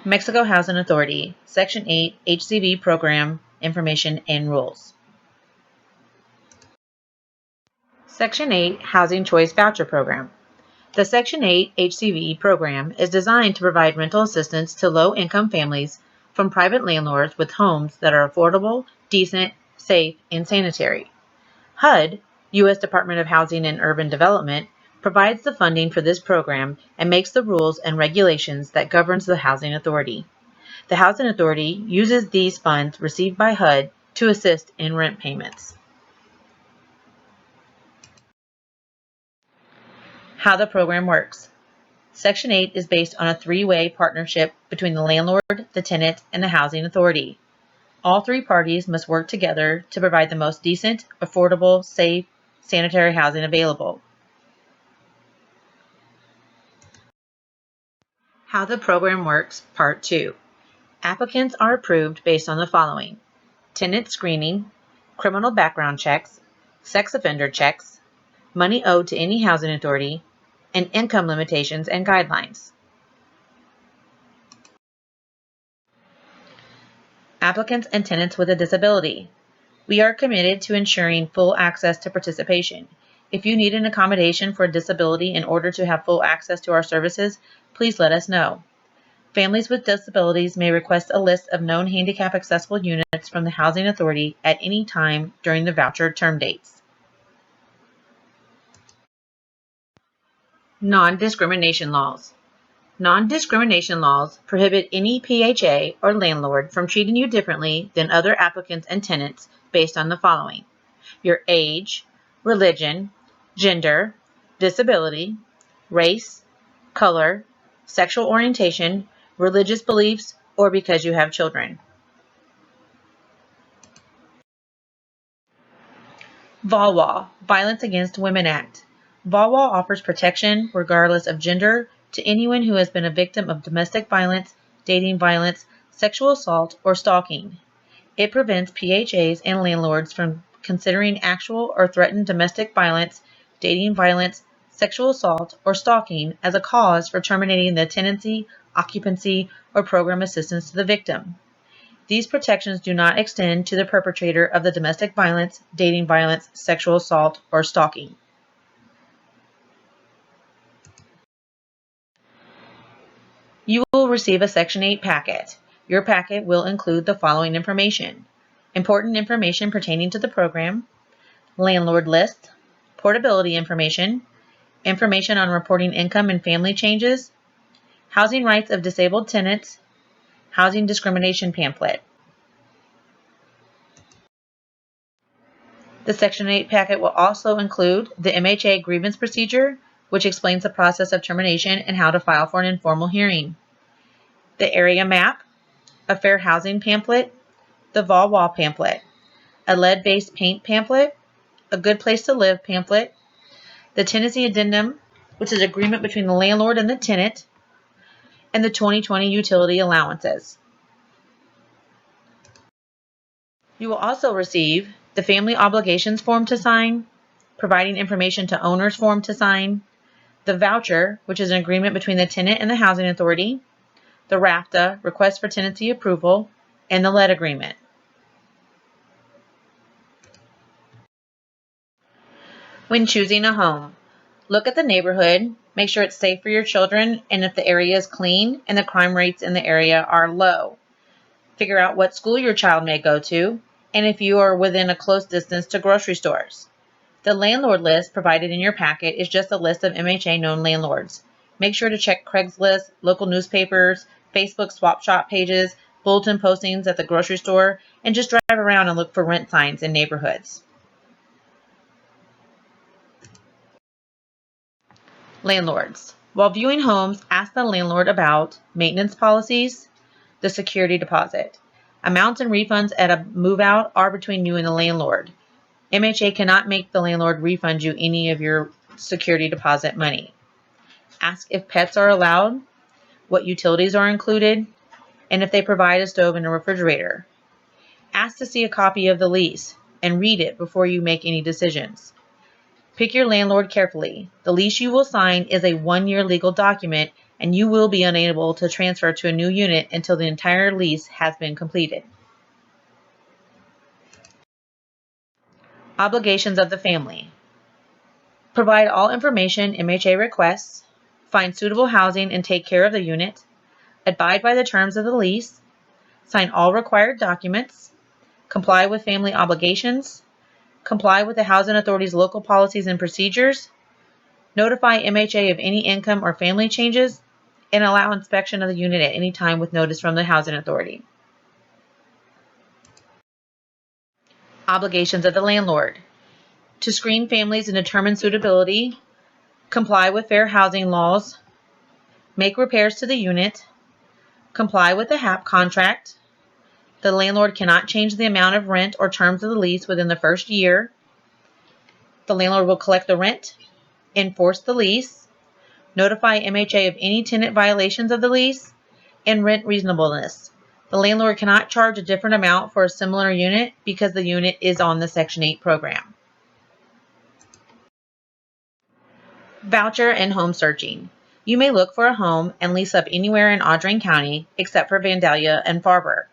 Mexico Housing Authority, Section 8 HCV Program Information and Rules. Section 8 Housing Choice Voucher Program. The Section 8 HCV program is designed to provide rental assistance to low-income families from private landlords with homes that are affordable, decent, safe, and sanitary. HUD, U.S. Department of Housing and Urban Development, provides the funding for this program and makes the rules and regulations that governs the Housing Authority. The Housing Authority uses these funds received by HUD to assist in rent payments. How the program works. Section 8 is based on a three-way partnership between the landlord, the tenant, and the Housing Authority. All three parties must work together to provide the most decent, affordable, safe, sanitary housing available. How the program works, Part 2. Applicants are approved based on the following: tenant screening, criminal background checks, sex offender checks, money owed to any housing authority, and income limitations and guidelines. Applicants and tenants with a disability. We are committed to ensuring full access to participation. If you need an accommodation for a disability in order to have full access to our services, please let us know. Families with disabilities may request a list of known handicap accessible units from the Housing Authority at any time during the voucher term dates. Non-discrimination laws. Non-discrimination laws prohibit any PHA or landlord from treating you differently than other applicants and tenants based on the following: your age, religion, gender, disability, race, color, sexual orientation, religious beliefs, or because you have children. VAWA, Violence Against Women Act. VAWA offers protection regardless of gender to anyone who has been a victim of domestic violence, dating violence, sexual assault, or stalking. It prevents PHAs and landlords from considering actual or threatened domestic violence, dating violence, sexual assault, or stalking as a cause for terminating the tenancy, occupancy, or program assistance to the victim. These protections do not extend to the perpetrator of the domestic violence, dating violence, sexual assault, or stalking. You will receive a Section 8 packet. Your packet will include the following information: important information pertaining to the program, landlord list, portability information, information on reporting income and family changes, housing rights of disabled tenants, housing discrimination pamphlet. The Section 8 packet will also include the MHA grievance procedure, which explains the process of termination and how to file for an informal hearing, the area map, a fair housing pamphlet, the VAWA pamphlet, a lead-based paint pamphlet, a good place to live pamphlet, the tenancy addendum, which is agreement between the landlord and the tenant, and the 2020 utility allowances. You will also receive the family obligations form to sign, providing information to owners form to sign, the voucher, which is an agreement between the tenant and the housing authority, the RAFTA, request for tenancy approval, and the lead agreement. When choosing a home, look at the neighborhood, make sure it's safe for your children, and if the area is clean and the crime rates in the area are low. Figure out what school your child may go to, and if you are within a close distance to grocery stores. The landlord list provided in your packet is just a list of MHA known landlords. Make sure to check Craigslist, local newspapers, Facebook swap shop pages, bulletin postings at the grocery store, and just drive around and look for rent signs in neighborhoods. Landlords. While viewing homes, ask the landlord about maintenance policies, the security deposit. Amounts and refunds at a move-out are between you and the landlord. MHA cannot make the landlord refund you any of your security deposit money. Ask if pets are allowed, what utilities are included, and if they provide a stove and a refrigerator. Ask to see a copy of the lease and read it before you make any decisions. Pick your landlord carefully. The lease you will sign is a 1-year legal document and you will be unable to transfer to a new unit until the entire lease has been completed. Obligations of the family. Provide all information MHA requests, find suitable housing and take care of the unit, abide by the terms of the lease, sign all required documents, comply with family obligations, comply with the Housing Authority's local policies and procedures, notify MHA of any income or family changes, and allow inspection of the unit at any time with notice from the Housing Authority. Obligations of the landlord. To screen families and determine suitability, comply with fair housing laws, make repairs to the unit, comply with the HAP contract. The landlord cannot change the amount of rent or terms of the lease within the first year. The landlord will collect the rent, enforce the lease, notify MHA of any tenant violations of the lease, and rent reasonableness. The landlord cannot charge a different amount for a similar unit because the unit is on the Section 8 program. Voucher and home searching. You may look for a home and lease up anywhere in Audrain County except for Vandalia and Farber.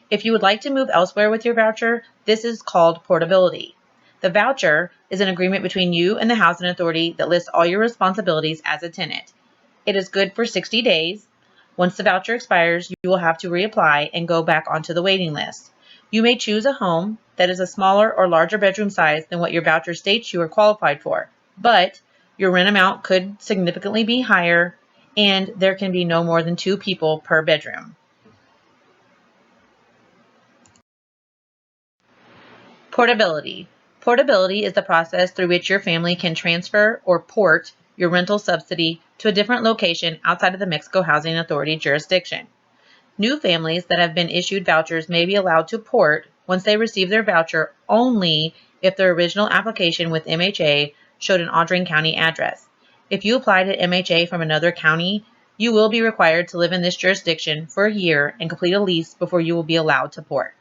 If you would like to move elsewhere with your voucher, this is called portability. The voucher is an agreement between you and the Housing Authority that lists all your responsibilities as a tenant. It is good for 60 days. Once the voucher expires, you will have to reapply and go back onto the waiting list. You may choose a home that is a smaller or larger bedroom size than what your voucher states you are qualified for, but your rent amount could significantly be higher, and there can be no more than 2 people per bedroom. Portability. Portability is the process through which your family can transfer or port your rental subsidy to a different location outside of the Mexico Housing Authority jurisdiction. New families that have been issued vouchers may be allowed to port once they receive their voucher only if their original application with MHA showed an Audrain County address. If you apply to MHA from another county, you will be required to live in this jurisdiction for a year and complete a lease before you will be allowed to port.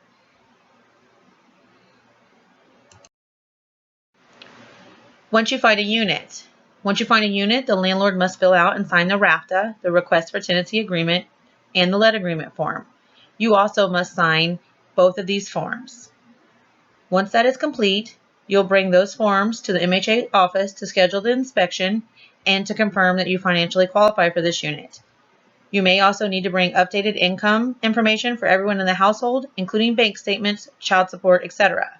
Once you find a unit, the landlord must fill out and sign the RAFTA, the Request for Tenancy Agreement, and the Let Agreement form. You also must sign both of these forms. Once that is complete, you'll bring those forms to the MHA office to schedule the inspection and to confirm that you financially qualify for this unit. You may also need to bring updated income information for everyone in the household, including bank statements, child support, etc.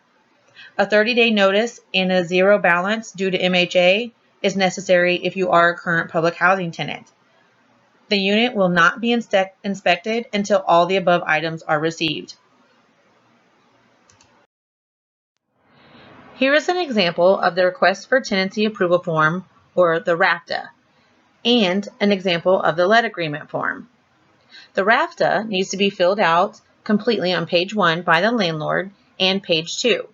A 30-day notice and a zero balance due to MHA is necessary if you are a current public housing tenant. The unit will not be inspected until all the above items are received. Here is an example of the Request for Tenancy Approval form, or the RAFTA, and an example of the Let Agreement form. The RAFTA needs to be filled out completely on page 1 by the landlord and page 2.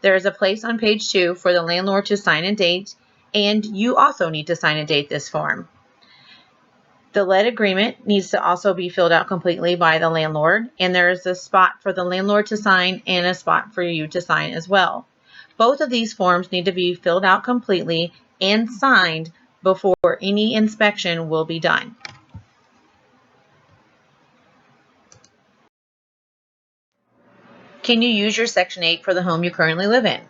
There is a place on page 2 for the landlord to sign and date, and you also need to sign and date this form. The Let Agreement needs to also be filled out completely by the landlord, and there is a spot for the landlord to sign and a spot for you to sign as well. Both of these forms need to be filled out completely and signed before any inspection will be done. Can you use your Section 8 for the home you currently live in?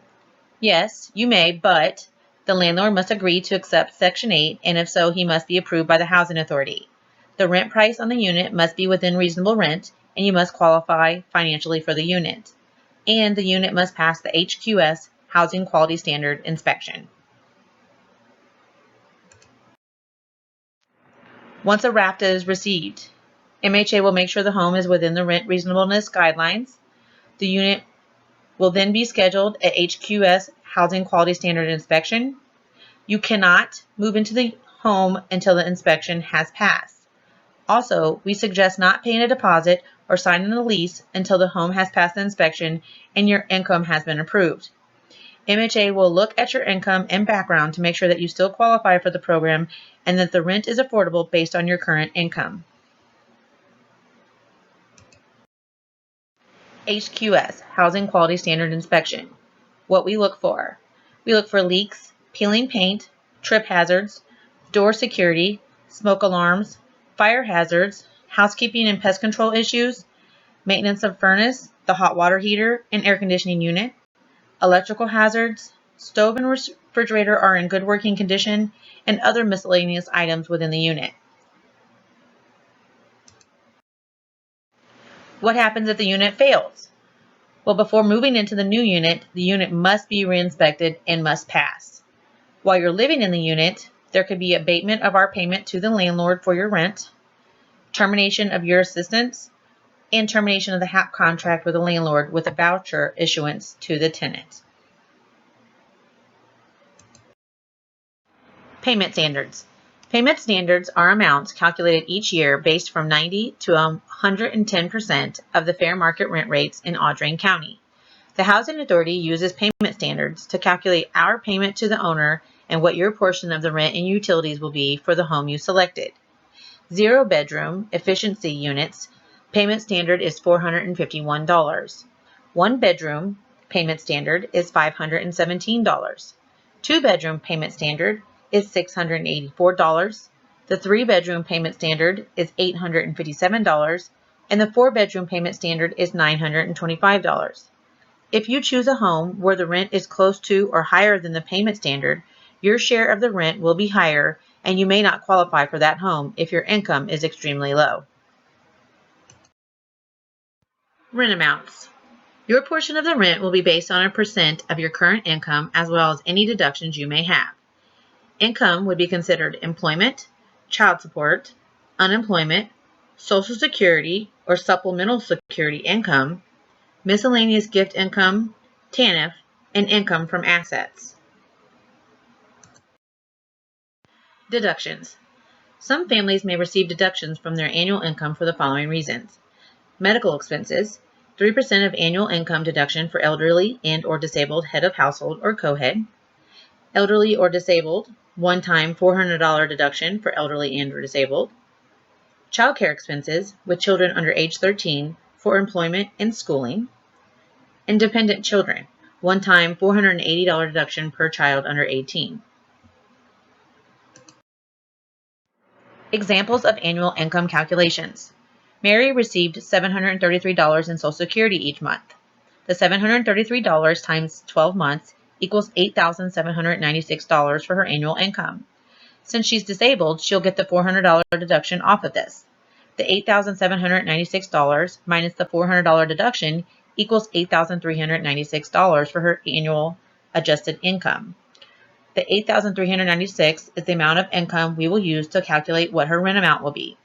Yes, you may, but the landlord must agree to accept Section 8, and if so, he must be approved by the Housing Authority. The rent price on the unit must be within reasonable rent, and you must qualify financially for the unit. And the unit must pass the HQS Housing Quality Standard inspection. Once a RAFTA is received, MHA will make sure the home is within the rent reasonableness guidelines. The unit will then be scheduled at HQS Housing Quality Standard inspection. You cannot move into the home until the inspection has passed. Also, we suggest not paying a deposit or signing a lease until the home has passed the inspection and your income has been approved. MHA will look at your income and background to make sure that you still qualify for the program and that the rent is affordable based on your current income. HQS, Housing Quality Standard Inspection. What we look for. We look for leaks, peeling paint, trip hazards, door security, smoke alarms, fire hazards, housekeeping and pest control issues, maintenance of furnace, the hot water heater, and air conditioning unit, electrical hazards, stove and refrigerator are in good working condition, and other miscellaneous items within the unit. What happens if the unit fails? Well, before moving into the new unit, the unit must be re-inspected and must pass. While you're living in the unit, there could be abatement of our payment to the landlord for your rent, termination of your assistance, and termination of the HAP contract with the landlord with a voucher issuance to the tenant. Payment standards. Payment standards are amounts calculated each year based from 90 to 110% of the fair market rent rates in Audrain County. The Housing Authority uses payment standards to calculate our payment to the owner and what your portion of the rent and utilities will be for the home you selected. 0-bedroom efficiency units payment standard is $451. 1-bedroom payment standard is $517. 2-bedroom payment standard is $684. The 3-bedroom payment standard is $857, and the 4-bedroom payment standard is $925. If you choose a home where the rent is close to or higher than the payment standard, your share of the rent will be higher, and you may not qualify for that home if your income is extremely low. Rent amounts. Your portion of the rent will be based on a percent of your current income as well as any deductions you may have. Income would be considered employment, child support, unemployment, Social Security or supplemental security income, miscellaneous gift income, TANF, and income from assets. Deductions. Some families may receive deductions from their annual income for the following reasons. Medical expenses, 3% of annual income deduction for elderly and or disabled head of household or co-head. Elderly or disabled, one-time $400 deduction for elderly and or disabled. Child care expenses with children under age 13 for employment and schooling. And dependent children, one-time $480 deduction per child under 18. Examples of annual income calculations. Mary received $733 in Social Security each month. The $733 times 12 months equals $8,796 for her annual income. Since she's disabled, she'll get the $400 deduction off of this. The $8,796 minus the $400 deduction equals $8,396 for her annual adjusted income. The $8,396 is the amount of income we will use to calculate what her rent amount will be.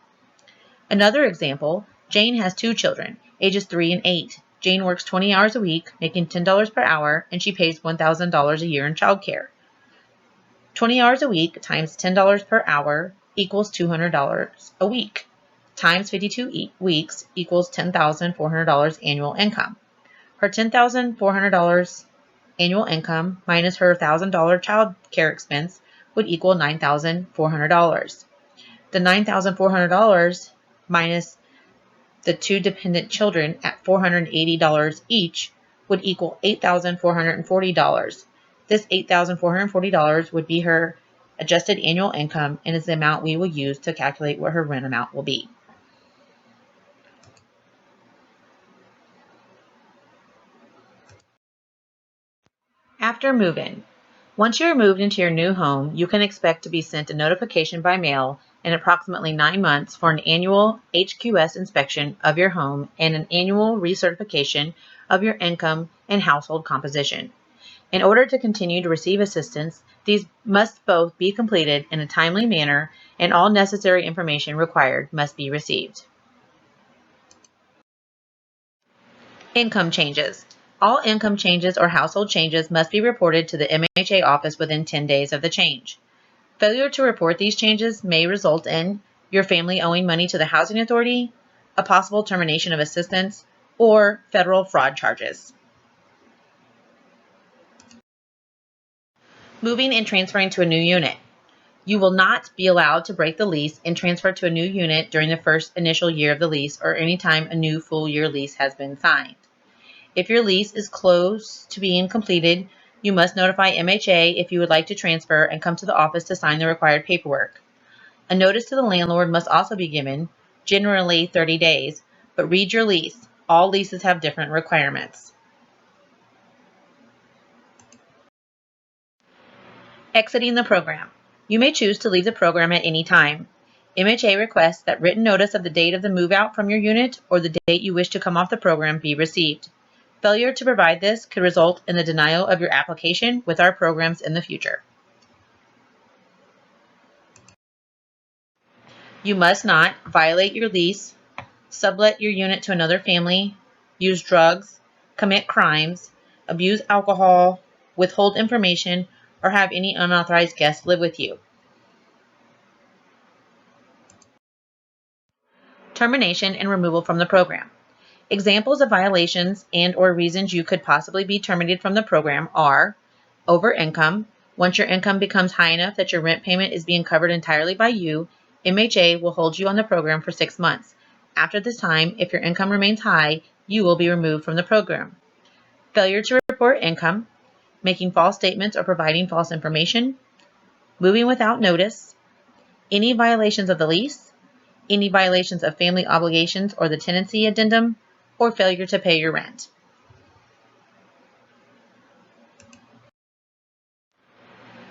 Another example, Jane has 2 children, ages 3 and 8. Jane works 20 hours a week, making $10 per hour, and she pays $1,000 a year in child care. 20 hours a week times $10 per hour equals $200 a week, times 52 weeks equals $10,400 annual income. Her $10,400 annual income minus her $1,000 child care expense would equal $9,400. The $9,400 minus the 2 dependent children at $480 each would equal $8,440. This $8,440 would be her adjusted annual income and is the amount we will use to calculate what her rent amount will be. After move-in. Once you are moved into your new home, you can expect to be sent a notification by mail in approximately 9 months for an annual HQS inspection of your home and an annual recertification of your income and household composition. In order to continue to receive assistance, these must both be completed in a timely manner and all necessary information required must be received. Income changes. All income changes or household changes must be reported to the MHA office within 10 days of the change. Failure to report these changes may result in your family owing money to the Housing Authority, a possible termination of assistance, or federal fraud charges. Moving and transferring to a new unit. You will not be allowed to break the lease and transfer to a new unit during the first initial year of the lease or any time a new full year lease has been signed. If your lease is close to being completed, you must notify MHA if you would like to transfer and come to the office to sign the required paperwork. A notice to the landlord must also be given, generally 30 days, but read your lease. All leases have different requirements. Exiting the program. You may choose to leave the program at any time. MHA requests that written notice of the date of the move-out from your unit or the date you wish to come off the program be received. Failure to provide this could result in the denial of your application with our programs in the future. You must not violate your lease, sublet your unit to another family, use drugs, commit crimes, abuse alcohol, withhold information, or have any unauthorized guests live with you. Termination and removal from the program. Examples of violations and/or reasons you could possibly be terminated from the program are over income. Once your income becomes high enough that your rent payment is being covered entirely by you, MHA will hold you on the program for 6 months. After this time, if your income remains high, you will be removed from the program. Failure to report income, making false statements or providing false information, moving without notice, any violations of the lease, any violations of family obligations or the tenancy addendum, or failure to pay your rent.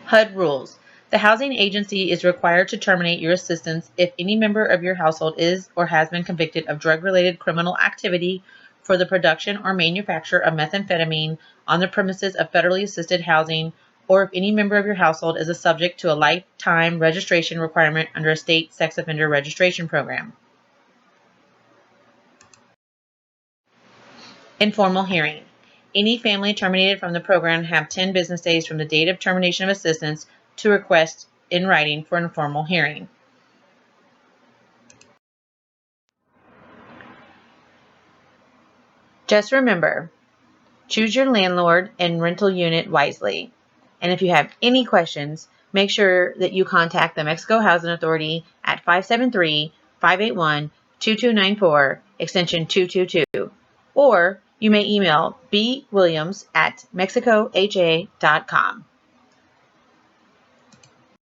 HUD rules. The housing agency is required to terminate your assistance if any member of your household is or has been convicted of drug-related criminal activity for the production or manufacture of methamphetamine on the premises of federally assisted housing, or if any member of your household is subject to a lifetime registration requirement under a state sex offender registration program. Informal hearing. Any family terminated from the program have 10 business days from the date of termination of assistance to request in writing for an informal hearing. Just remember, choose your landlord and rental unit wisely. And if you have any questions, make sure that you contact the Mexico Housing Authority at 573-581-2294, extension 222. Or you may email bwilliams@mexicoha.com.